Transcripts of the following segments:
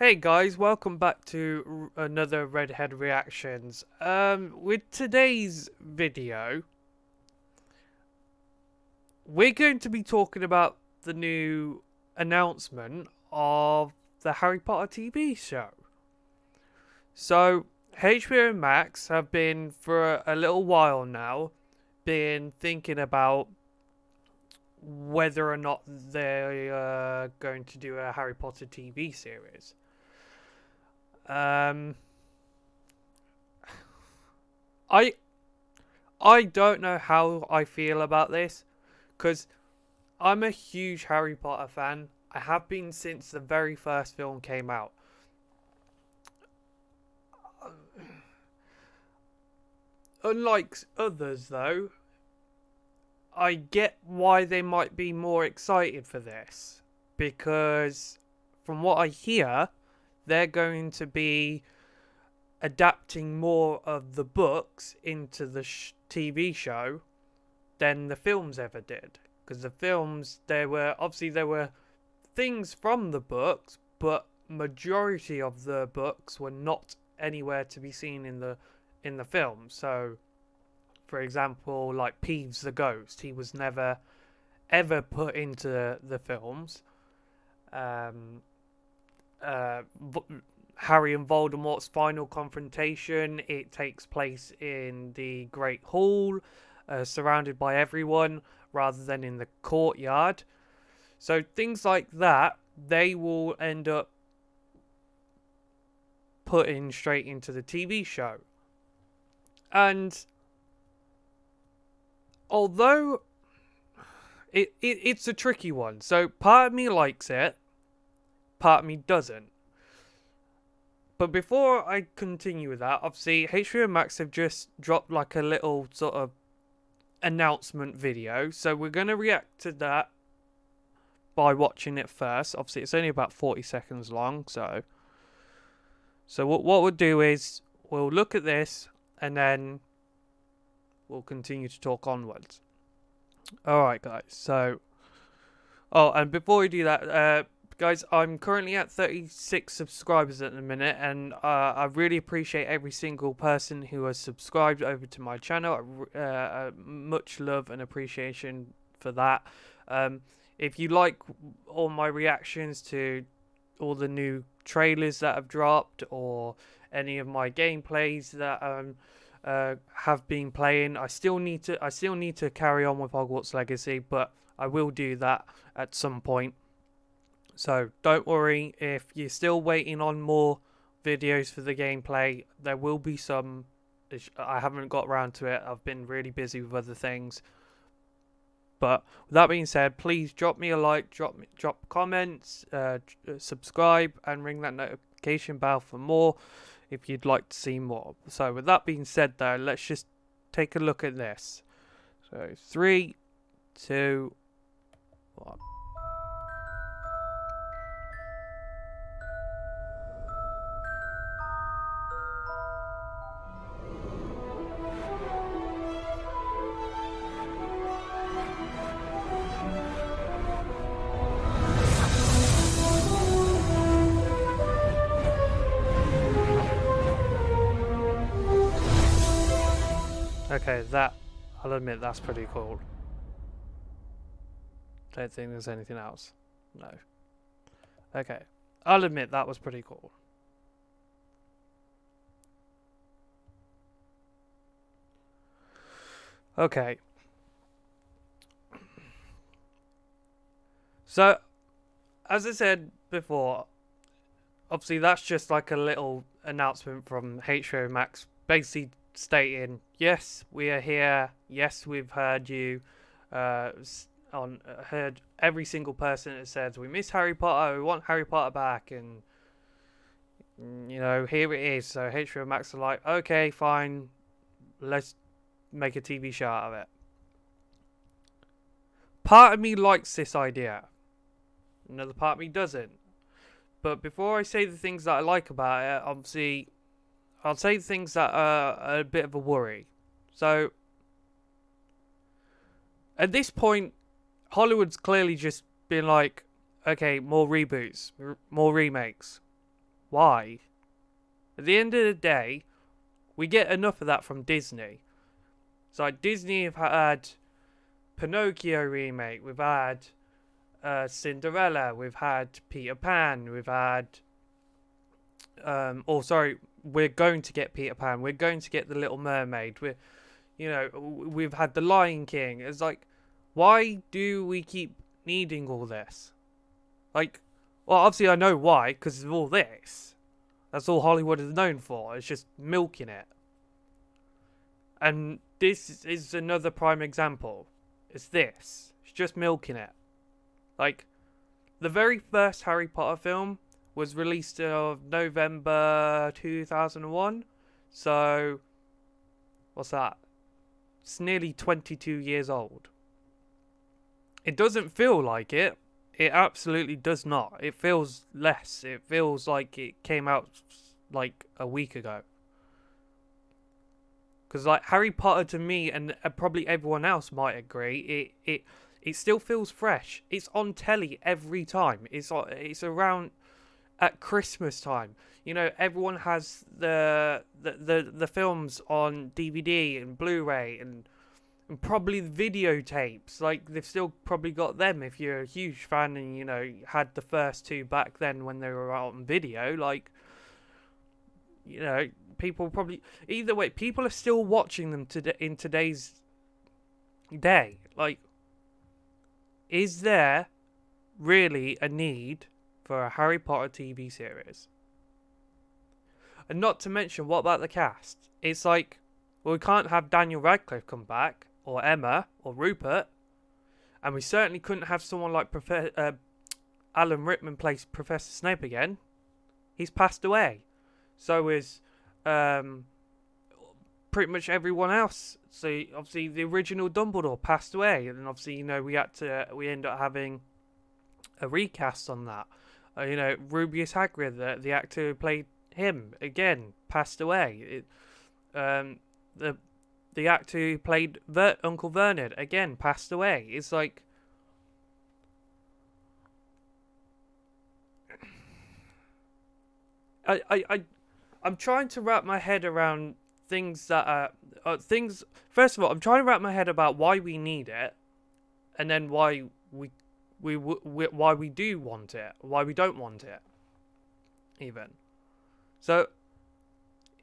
Hey guys, welcome back to another Redhead Reactions. With today's video, we're going to be talking about the new announcement of the Harry Potter TV show. So, HBO Max have been for a little while now been thinking about whether or not they're going to do a Harry Potter TV series. Um, I I don't know how I feel about this because I'm a huge Harry Potter fan. I have been since the very first film came out. Unlike others, though, I get why they might be more excited for this because, from what I hear, they're going to be adapting more of the books into the TV show than the films ever did. Because the films, there were things from the books, but majority of the books were not anywhere to be seen in the film. So, for example, like Peeves the Ghost, he was never ever put into the films. Um, uh, Harry and Voldemort's final confrontation, it takes place in the Great Hall, surrounded by everyone, rather than in the courtyard. So things like that, they will end up putting straight into the TV show. And although it's a tricky one, so part of me likes it, part of me doesn't. But before I continue with that, obviously HBO Max have just dropped like a little sort of announcement video, so we're going to react to that by watching it first. Obviously it's only about 40 seconds long, so what we'll do is we'll look at this and then we'll continue to talk onwards. Alright guys, so and before we do that, guys, I'm currently at 36 subscribers at the minute, and I really appreciate every single person who has subscribed over to my channel. Much love and appreciation for that. If you like all my reactions to all the new trailers that have dropped, or any of my gameplays that have been playing, I still need to carry on with Hogwarts Legacy, but I will do that at some point. So don't worry if you're still waiting on more videos for the gameplay. There will be some. I haven't got around to it. I've been really busy with other things. But with that being said, please drop me a like, drop comments, subscribe, and ring that notification bell for more if you'd like to see more. So with that being said, though, let's just take a look at this. So 3, 2, 1. Okay, I'll admit that's pretty cool. Don't think there's anything else. No. Okay, I'll admit that was pretty cool. Okay. So, as I said before, obviously that's just like a little announcement from HBO Max, basically stating, yes, we are here. Yes, we've heard you. Heard every single person that says we miss Harry Potter, we want Harry Potter back, and here it is. So HBO Max are like, okay, fine, let's make a TV show out of it. Part of me likes this idea. Another part of me doesn't. But before I say the things that I like about it, obviously, I'll say things that are a bit of a worry. So, at this point, Hollywood's clearly just been like, okay, more reboots, more remakes. Why? At the end of the day, we get enough of that from Disney. It's like Disney have had Pinocchio remake, we've had Cinderella, we've had Peter Pan, we've had we're going to get Peter Pan, we're going to get The Little Mermaid, we've had The Lion King. It's like, why do we keep needing all this? Like, well, obviously I know why, because of all this. That's all Hollywood is known for. It's just milking it. And this is another prime example. It's this. It's just milking it. Like, the very first Harry Potter film was released in November 2001. So, what's that? It's nearly 22 years old. It doesn't feel like it. It absolutely does not. It feels less. It feels like it came out like a week ago. Because like Harry Potter to me, and probably everyone else might agree, it still feels fresh. It's on telly every time. It's around at Christmas time. You know, everyone has the films on DVD and Blu-ray and probably videotapes. Like, they've still probably got them if you're a huge fan and, you know, had the first two back then when they were out on video. Like, you know, people probably... Either way, people are still watching them in today's day. Like, is there really a need for a Harry Potter TV series? And not to mention, what about the cast? It's like, well, we can't have Daniel Radcliffe come back, or Emma, or Rupert, and we certainly couldn't have someone like Alan Rickman plays Professor Snape again. He's passed away. So is pretty much everyone else. So obviously the original Dumbledore passed away, and then obviously, you know, we ended up having a recast on that. You know, Rubius Hagrid, the actor who played him, again passed away. The actor who played Uncle Vernon, again passed away. It's like, I'm trying to wrap my head around things that are things. First of all, I'm trying to wrap my head about why we need it, and then why why we do want it, why we don't want it, even. So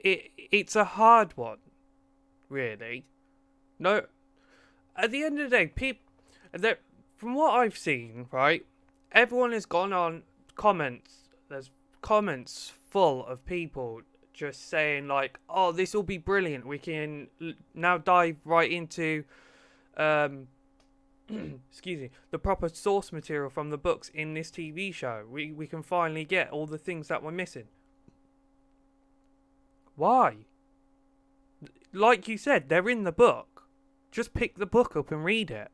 it's a hard one, really. No, at the end of the day, from what I've seen, right, everyone has gone on comments. There's comments full of people just saying like, "Oh, this will be brilliant. We can now dive right into, excuse me, the proper source material from the books in this TV show. We can finally get all the things that we're missing." Why? Like you said, they're in the book. Just pick the book up and read it.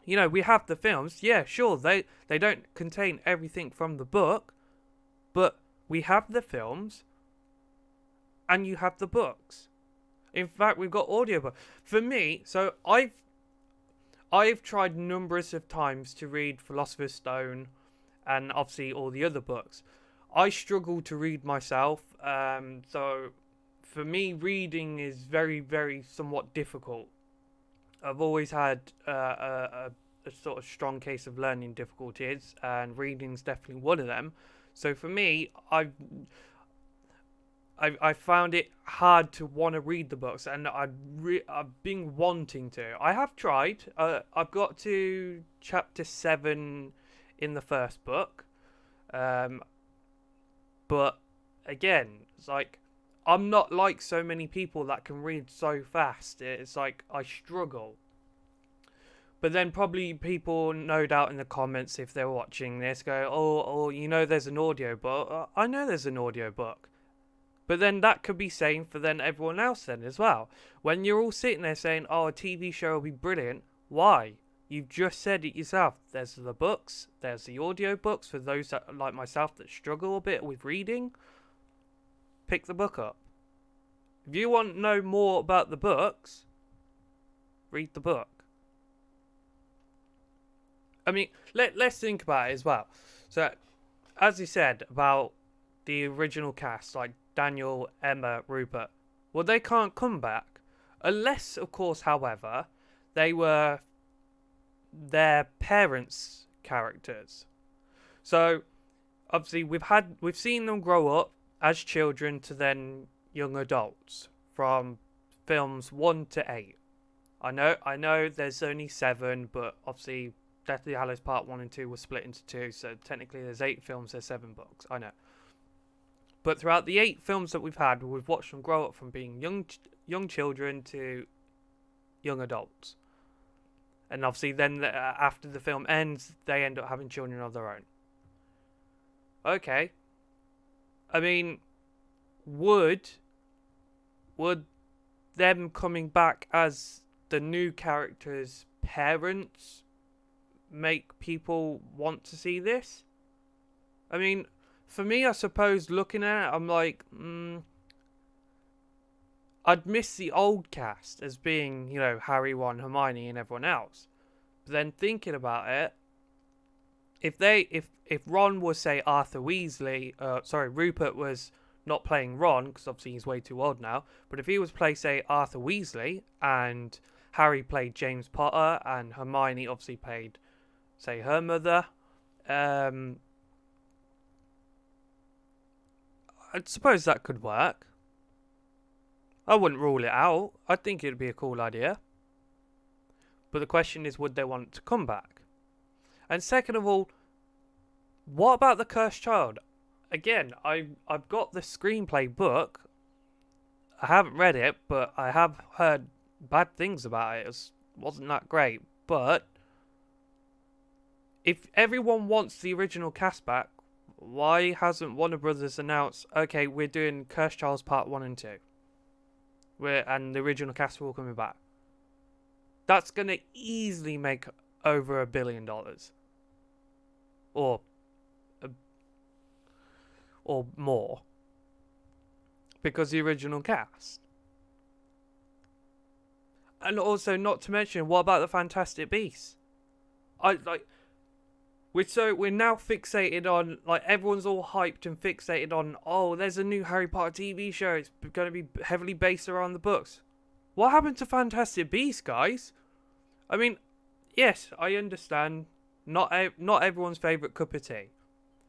You know, we have the films. Yeah, sure, they don't contain everything from the book, but we have the films and you have the books. In fact, we've got audiobook. For me, so I've tried numerous of times to read Philosopher's Stone and obviously all the other books. I struggle to read myself, so for me, reading is very, very somewhat difficult. I've always had a sort of strong case of learning difficulties, and reading's definitely one of them. So for me, I found it hard to want to read the books, and I've been wanting to. I have tried. I've got to chapter 7 in the first book, but again, it's like, I'm not like so many people that can read so fast. It's like I struggle. But then probably people, no doubt in the comments, if they're watching this, go, oh, you know there's an audiobook. I know there's an audiobook. But then that could be same for then everyone else then as well. When you're all sitting there saying, oh, a TV show will be brilliant, why? You've just said it yourself. There's the books, there's the audiobooks for those that, like myself, that struggle a bit with reading. Pick the book up. If you want to know more about the books, read the book. I mean, let's think about it as well. So, as you said about the original cast, like Daniel, Emma, Rupert, well, they can't come back. Unless, of course, however, they were their parents' characters. So, obviously, we've seen them grow up as children to then young adults from films 1 to 8. I know there's only 7, but obviously Deathly Hallows Part 1 and 2 was split into 2, so technically there's 8 films, there's 7 books, I know. But throughout the 8 films that we've had, we've watched them grow up from being young children to young adults. And obviously then after the film ends, they end up having children of their own. Okay. I mean, would them coming back as the new characters' parents make people want to see this? I mean, for me, I suppose looking at it, I'm like, I'd miss the old cast as being, you know, Harry, Ron, Hermione, and everyone else. But then thinking about it, if Ron was, say, Arthur Weasley, Rupert was not playing Ron, because obviously he's way too old now, but if he was play, say, Arthur Weasley, and Harry played James Potter, and Hermione obviously played, say, her mother, I suppose that could work. I wouldn't rule it out. I think it'd be a cool idea. But the question is, would they want to come back? And second of all, what about the Cursed Child? Again, I've got the screenplay book. I haven't read it, but I have heard bad things about it. It wasn't that great. But if everyone wants the original cast back, why hasn't Warner Brothers announced, okay, we're doing Cursed Child's Part 1 and 2? And the original cast are all coming back. That's going to easily make over $1 billion. Or more. Because the original cast. And also, not to mention, what about the Fantastic Beasts? We're now fixated on, like, everyone's all hyped and fixated on, oh, there's a new Harry Potter TV show. It's going to be heavily based around the books. What happened to Fantastic Beasts, guys? I mean, yes, I understand. Not everyone's favourite cup of tea.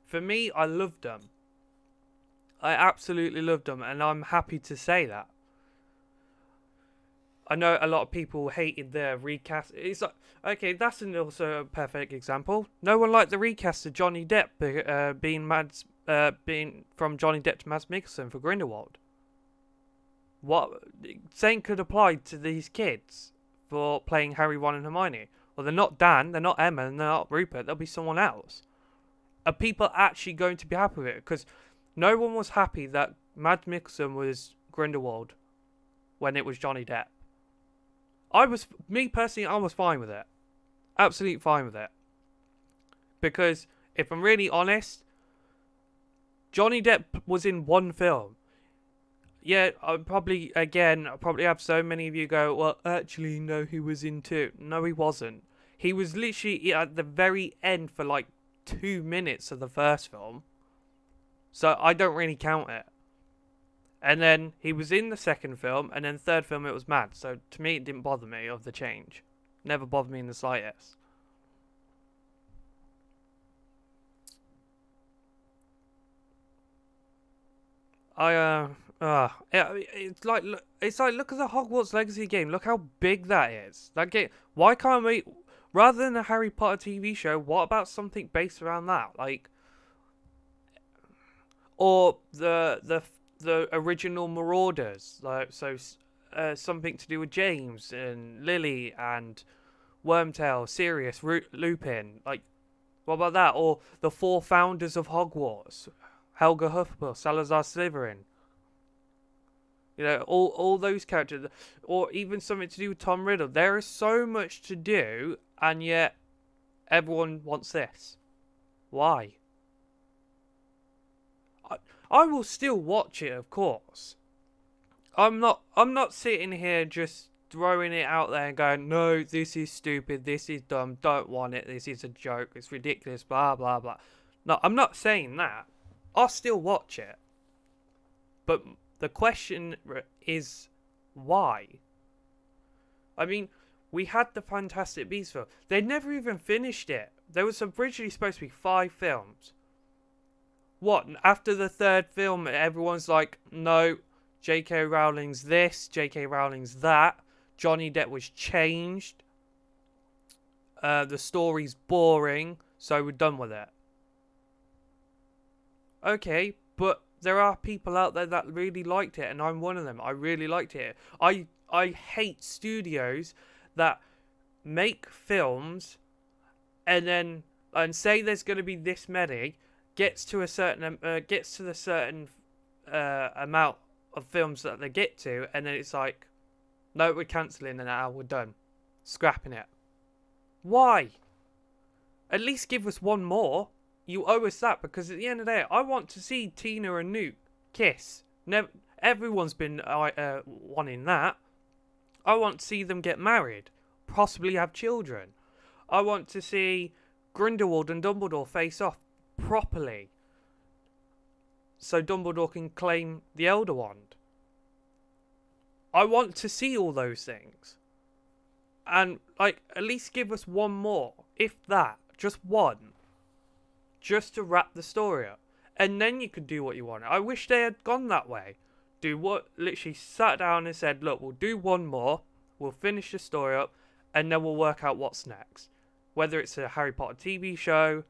For me, I loved them. I absolutely loved them, and I'm happy to say that. I know a lot of people hated the recast. It's like, okay, that's also a perfect example. No one liked the recast of Johnny Depp being from Johnny Depp to Mads Mikkelsen for Grindelwald. What same could apply to these kids for playing Harry, Ron, and Hermione. Well, they're not Dan, they're not Emma, and they're not Rupert. They'll be someone else. Are people actually going to be happy with it? Because no one was happy that Mads Mikkelsen was Grindelwald when it was Johnny Depp. Me personally, I was fine with it. Absolutely fine with it. Because, if I'm really honest, Johnny Depp was in one film. Yeah, I'll probably have so many of you go, well, actually, no, he was in 2. No, he wasn't. He was literally at the very end for like 2 minutes of the first film. So, I don't really count it. And then he was in the second film, and then third film it was Mad. So to me it didn't bother me of the change. Never bothered me in the slightest. It's like look at the Hogwarts Legacy game. Look how big that is. That game. Why can't we, rather than a Harry Potter TV show? What about something based around that, like, or the original Marauders, like something to do with James and Lily and Wormtail, Sirius, Lupin. Like, what about that? Or the 4 founders of Hogwarts, Helga Hufflepuff, Salazar Slytherin. You know, all those characters, or even something to do with Tom Riddle. There is so much to do, and yet everyone wants this. Why? I will still watch it, of course. I'm not sitting here just throwing it out there and going, no, this is stupid, this is dumb, don't want it, this is a joke, it's ridiculous, blah, blah, blah. No, I'm not saying that. I'll still watch it. But the question is, why? I mean, we had the Fantastic Beasts film. They never even finished it. There was originally supposed to be 5 films. What, after the 3rd film, everyone's like, no, J.K. Rowling's this, J.K. Rowling's that, Johnny Depp was changed, the story's boring, so we're done with it. Okay, but there are people out there that really liked it, and I'm one of them. I really liked it. I hate studios that make films and say there's going to be this many, gets to the certain amount of films that they get to, and then it's like, no, we're cancelling and now we're done, scrapping it. Why? At least give us one more. You owe us that, because at the end of the day, I want to see Tina and Nuke kiss. Everyone's been wanting that. I want to see them get married, possibly have children. I want to see Grindelwald and Dumbledore face off properly, so Dumbledore can claim the Elder Wand. I want to see all those things. And, like, at least give us one more, if that, just one. Just to wrap the story up. And then you could do what you want. I wish they had gone that way. Literally sat down and said, look, we'll do one more, we'll finish the story up, and then we'll work out what's next. Whether it's a Harry Potter TV show,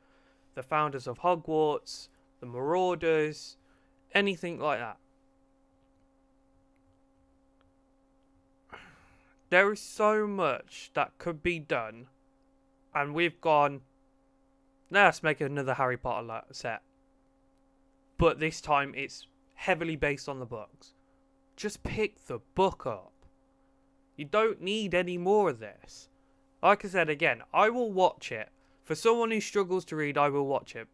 the founders of Hogwarts, the Marauders, anything like that. There is so much that could be done, and we've gone, let's make another Harry Potter set. But this time it's heavily based on the books. Just pick the book up. You don't need any more of this. Like I said again, I will watch it. For someone who struggles to read, I will watch it.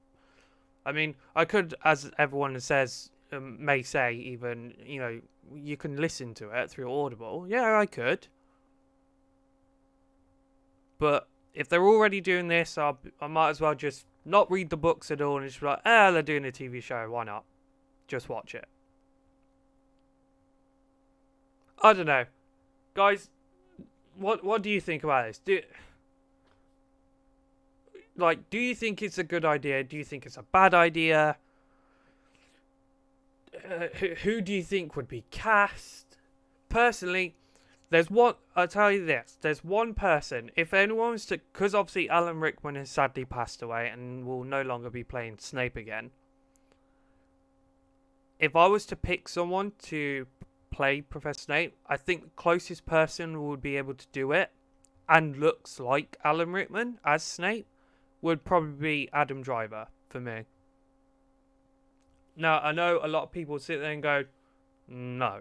I mean, I could, as everyone says, may say even, you can listen to it through Audible. Yeah, I could. But if they're already doing this, I might as well just not read the books at all and just be like, they're doing a TV show, why not? Just watch it. I don't know. Guys, what do you think about this? Do you think it's a good idea? Do you think it's a bad idea? Who do you think would be cast? Personally, I'll tell you this. There's one person, if anyone was to, because obviously Alan Rickman has sadly passed away and will no longer be playing Snape again. If I was to pick someone to play Professor Snape, I think the closest person who would be able to do it and looks like Alan Rickman as Snape would probably be Adam Driver for me. Now, I know a lot of people sit there and go, no.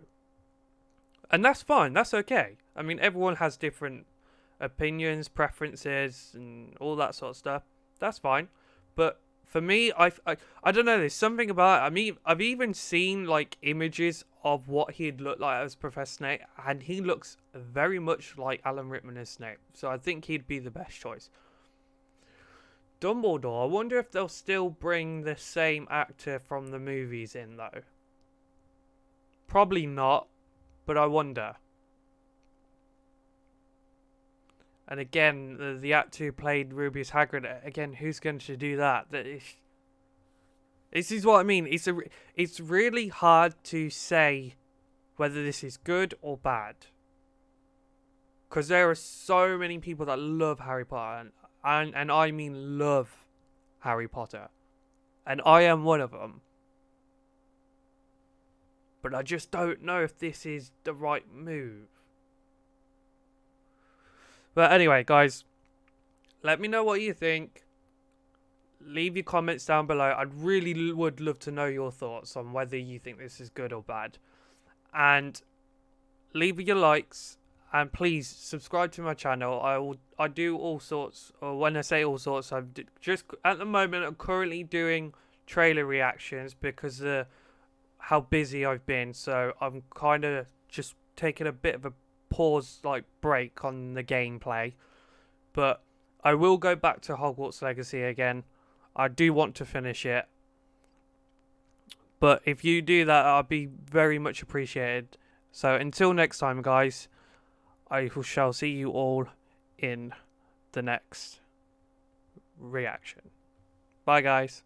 And that's fine, that's okay. I mean, everyone has different opinions, preferences, and all that sort of stuff. That's fine. But for me, I don't know, there's something about it. I mean, I've even seen, images of what he'd look like as Professor Snape, and he looks very much like Alan Rickman as Snape. So I think he'd be the best choice. Dumbledore, I wonder if they'll still bring the same actor from the movies in, though. Probably not, but I wonder. And again, the actor who played Rubius Hagrid, again, who's going to do that? This is what I mean. It's really hard to say whether this is good or bad. Because there are so many people that love Harry Potter, and I mean love Harry Potter. And I am one of them. But I just don't know if this is the right move. But anyway, guys, let me know what you think. Leave your comments down below. I really would love to know your thoughts on whether you think this is good or bad. And leave your likes. And please subscribe to my channel. I do all sorts, or when I say all sorts, I'm just at the moment I'm currently doing trailer reactions because how busy I've been. So I'm kind of just taking a bit of a pause, break on the gameplay. But I will go back to Hogwarts Legacy again. I do want to finish it. But if you do that, I'll be very much appreciated. So until next time, guys, I shall see you all in the next reaction. Bye, guys.